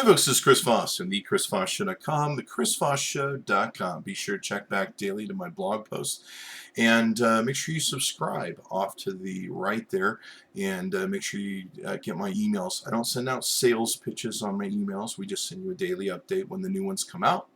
Hi folks, this is Chris Voss from thechrisvossshow.com, thechrisvossshow.com. Be sure to check back daily to my blog posts and make sure you subscribe off to the right there, and make sure you get my emails. I don't send out sales pitches on my emails. We just send you a daily update when the new ones come out,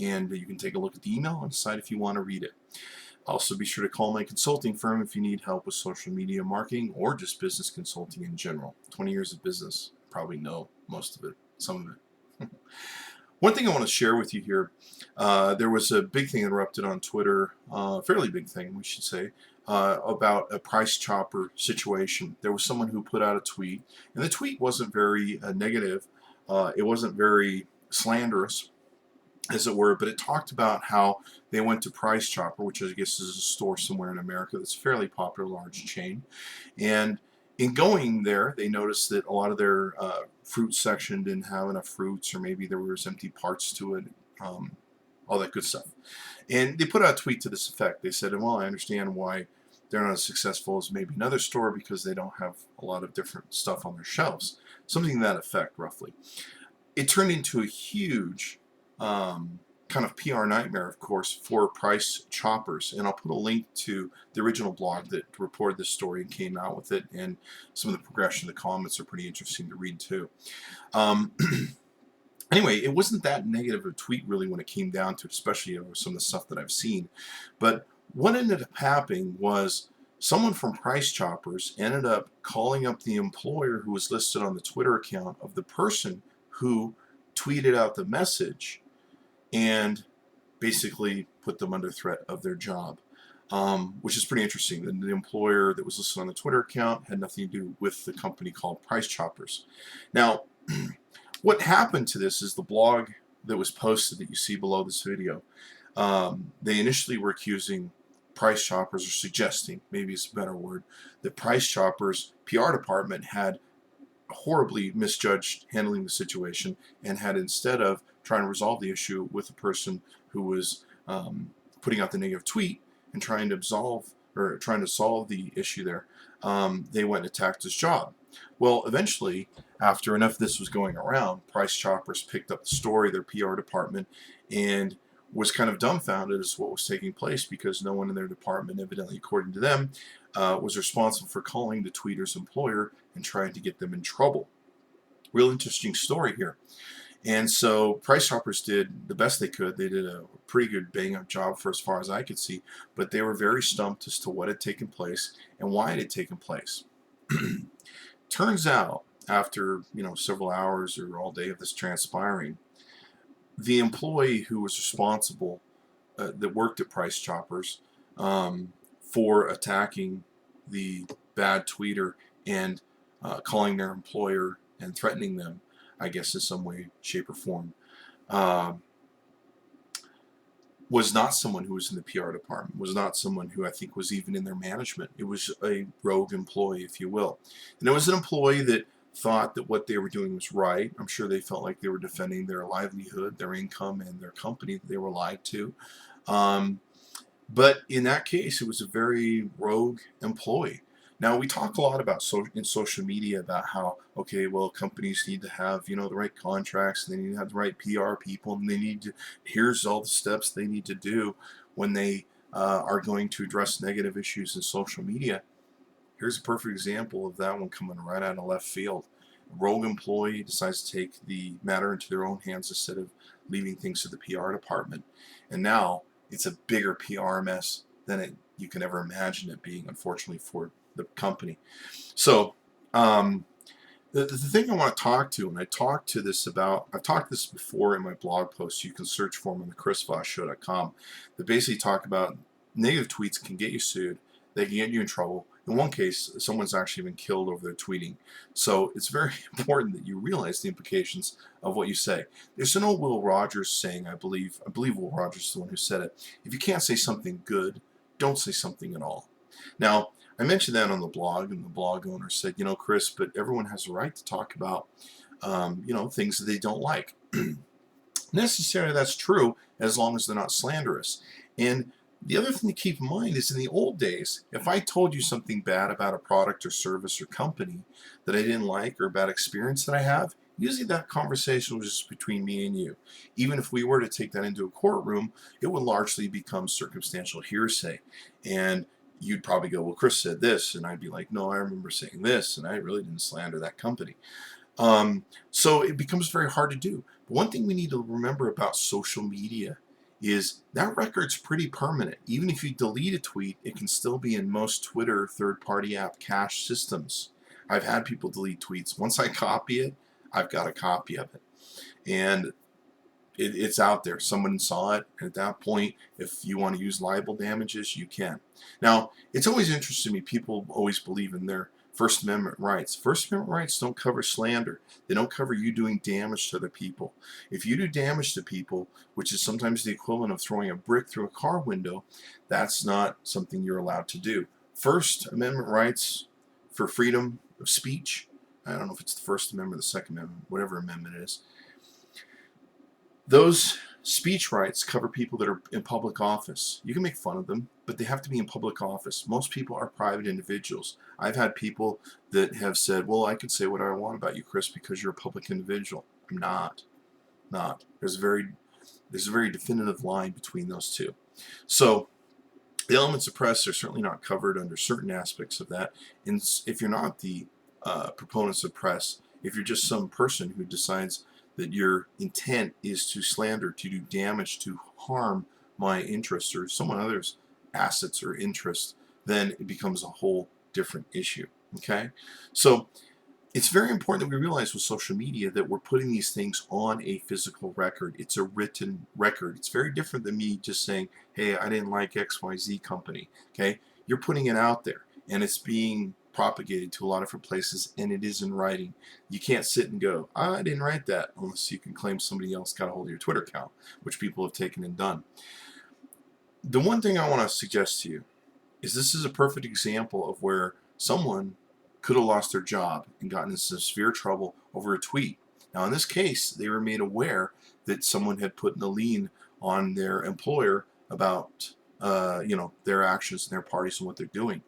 and you can take a look at the email and decide if you want to read it. Also, be sure to call my consulting firm if you need help with social media marketing or just business consulting in general. 20 years of business, probably know most of it. Some of it. One thing I want to share with you here, there was a big thing erupted on Twitter, fairly big thing we should say, about a price chopper situation. There was someone who put out a tweet, and the tweet wasn't very negative. It wasn't very slanderous, as it were, but it talked about how they went to Price Chopper, which I guess is a store somewhere in America that's a fairly popular, large chain, and in going there, they noticed that a lot of their fruit section didn't have enough fruits, or maybe there was empty parts to it, all that good stuff. And they put out a tweet to this effect. They said, well, I understand why they're not as successful as maybe another store because they don't have a lot of different stuff on their shelves. Something to that effect, roughly. It turned into a huge kind of PR nightmare, of course, for Price Choppers. And I'll put a link to the original blog that reported this story and came out with it, and some of the progression of the comments are pretty interesting to read too. Anyway, it wasn't that negative a tweet really when it came down to it, especially some of the stuff that I've seen. But what ended up happening was someone from Price Choppers ended up calling up the employer who was listed on the Twitter account of the person who tweeted out the message, and basically put them under threat of their job, which is pretty interesting. The employer that was listed on the Twitter account had nothing to do with the company called Price Choppers. Now, what happened to this is the blog that was posted that you see below this video, they initially were accusing Price Choppers, or suggesting, maybe it's a better word, that Price Choppers' PR department had horribly misjudged handling the situation, and had, instead of trying to resolve the issue with the person who was putting out the negative tweet and trying to solve the issue there, they went and attacked his job. Well, eventually, after enough of this was going around, Price Choppers picked up the story, their PR department, and was kind of dumbfounded as to what was taking place, because no one in their department, evidently according to them, was responsible for calling the tweeter's employer and trying to get them in trouble. Real interesting story here. And so Price Choppers did the best they could. They did a pretty good bang-up job for as far as I could see, but they were very stumped as to what had taken place and why it had taken place. Turns out, after several hours or all day of this transpiring, the employee who was responsible, that worked at Price Choppers, for attacking the bad tweeter and calling their employer and threatening them, I guess in some way, shape, or form, was not someone who was in the PR department, was not someone who I think was even in their management. It was a rogue employee, if you will. And it was an employee that thought that what they were doing was right. I'm sure they felt like they were defending their livelihood, their income, and their company that they were lied to. But in that case, it was a very rogue employee. Now, we talk a lot about in social media about how, okay, well, companies need to have, the right contracts, and they need to have the right PR people, and here's all the steps they need to do when they are going to address negative issues in social media. Here's a perfect example of that one coming right out of left field. A rogue employee decides to take the matter into their own hands instead of leaving things to the PR department. And now it's a bigger PR mess than you can ever imagine it being, unfortunately, for the company. So the thing I want to talk to, and I've talked this before in my blog posts, you can search for them on the chrisvossshow.com, that basically talk about negative tweets can get you sued, they can get you in trouble. In one case, someone's actually been killed over their tweeting. So it's very important that you realize the implications of what you say. There's an old Will Rogers saying, I believe Will Rogers is the one who said it: if you can't say something good, don't say something at all. Now, I mentioned that on the blog, and the blog owner said, Chris, but everyone has a right to talk about, things that they don't like. Necessarily, that's true, as long as they're not slanderous. And the other thing to keep in mind is, in the old days, if I told you something bad about a product or service or company that I didn't like, or a bad experience that I have, Usually that conversation was just between me and you. Even if we were to take that into a courtroom, it would largely become circumstantial hearsay. And you'd probably go, well, Chris said this. And I'd be like, no, I remember saying this. And I really didn't slander that company. So it becomes very hard to do. But one thing we need to remember about social media is that record's pretty permanent. Even if you delete a tweet, it can still be in most Twitter third-party app cache systems. I've had people delete tweets. Once I copy it, I've got a copy of it. And it's out there. Someone saw it. And at that point, if you want to use libel damages, you can. Now, it's always interested me. People always believe in their First Amendment rights. First Amendment rights don't cover slander. They don't cover you doing damage to other people. If you do damage to people, which is sometimes the equivalent of throwing a brick through a car window, that's not something you're allowed to do. First Amendment rights for freedom of speech, I don't know if it's the First Amendment or the Second Amendment, whatever amendment it is, those speech rights cover people that are in public office. You can make fun of them, but they have to be in public office. Most people are private individuals. I've had people that have said, well, I could say what I want about you, Chris, because you're a public individual. I'm not. There's a very definitive line between those two. So the elements of press are certainly not covered under certain aspects of that. And if you're not the proponents of press, if you're just some person who decides that your intent is to slander, to do damage, to harm my interests or someone else's assets or interests, then it becomes a whole different issue. Okay? So it's very important that we realize with social media that we're putting these things on a physical record. It's a written record. It's very different than me just saying, hey, I didn't like XYZ company. Okay? You're putting it out there, and it's being propagated to a lot of different places, and it is in writing. You can't sit and go, I didn't write that, unless you can claim somebody else got a hold of your Twitter account, which people have taken and done. The one thing I want to suggest to you is this is a perfect example of where someone could have lost their job and gotten into severe trouble over a tweet. Now, in this case, they were made aware that someone had put in a lien on their employer about their actions and their parties and what they're doing.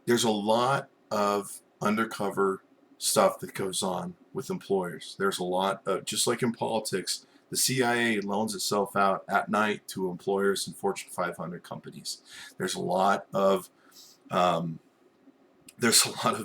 There's a lot of undercover stuff that goes on with employers. There's a lot of, just like in politics, the CIA loans itself out at night to employers and Fortune 500 companies. There's a lot of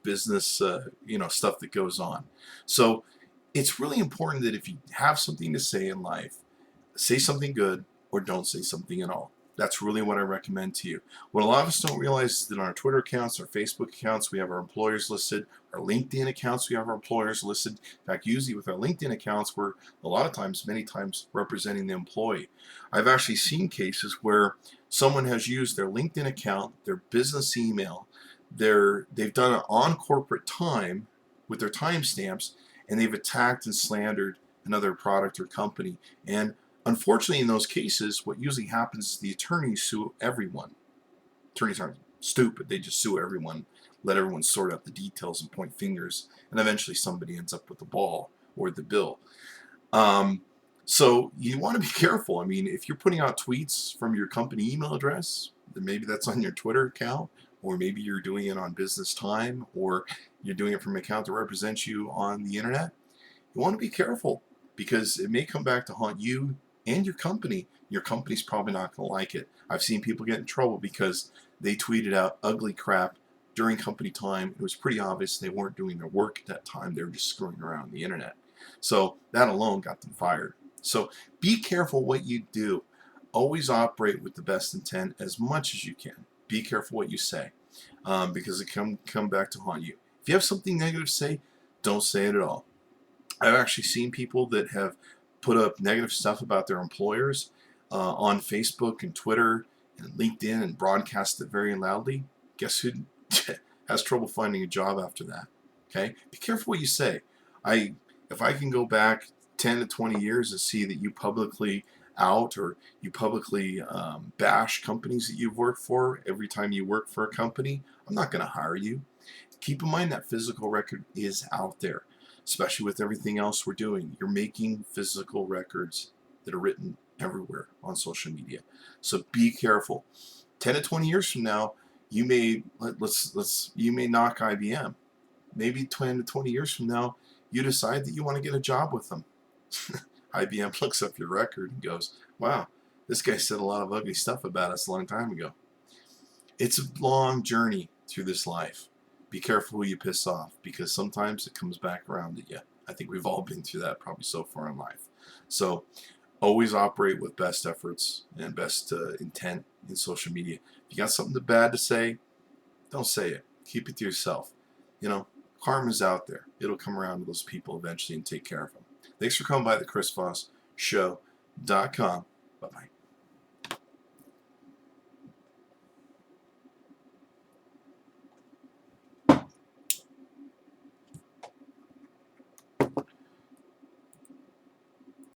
business, stuff that goes on. So it's really important that if you have something to say in life, say something good or don't say something at all. That's really what I recommend to you. What a lot of us don't realize is that on our Twitter accounts, our Facebook accounts, we have our employers listed. Our LinkedIn accounts, we have our employers listed. In fact, usually with our LinkedIn accounts, we're many times representing the employee. I've actually seen cases where someone has used their LinkedIn account, their business email, they've done it on corporate time with their timestamps, and they've attacked and slandered another product or company. And unfortunately, in those cases, what usually happens is the attorneys sue everyone. Attorneys aren't stupid. They just sue everyone, let everyone sort out the details and point fingers, and eventually somebody ends up with the ball or the bill. So you want to be careful. I mean, if you're putting out tweets from your company email address, then maybe that's on your Twitter account, or maybe you're doing it on business time, or you're doing it from an account that represents you on the internet. You want to be careful because it may come back to haunt you and your company. Your company's probably not going to like it. I've seen people get in trouble because they tweeted out ugly crap during company time. It was pretty obvious they weren't doing their work at that time. They were just screwing around on the internet. So that alone got them fired. So be careful what you do. Always operate with the best intent as much as you can. Be careful what you say because it can come back to haunt you. If you have something negative to say, don't say it at all. I've actually seen people that have put up negative stuff about their employers on Facebook and Twitter and LinkedIn and broadcast it very loudly. Guess who has trouble finding a job after that? Okay? Be careful what you say. If I can go back 10 to 20 years and see that you publicly out or you publicly bash companies that you've worked for every time you work for a company, I'm not going to hire you. Keep in mind that physical record is out there, especially with everything else we're doing. You're making physical records that are written everywhere on social media. So be careful. 10 to 20 years from now, you may knock IBM. Maybe 10 to 20 years from now, you decide that you want to get a job with them. IBM looks up your record and goes, wow, this guy said a lot of ugly stuff about us a long time ago. It's a long journey through this life. Be careful who you piss off, because sometimes it comes back around at you. I think we've all been through that probably so far in life. So always operate with best efforts and best intent in social media. If you got something bad to say, don't say it. Keep it to yourself. You know, karma's out there. It'll come around to those people eventually and take care of them. Thanks for coming by the Chris Voss Show.com. Bye-bye.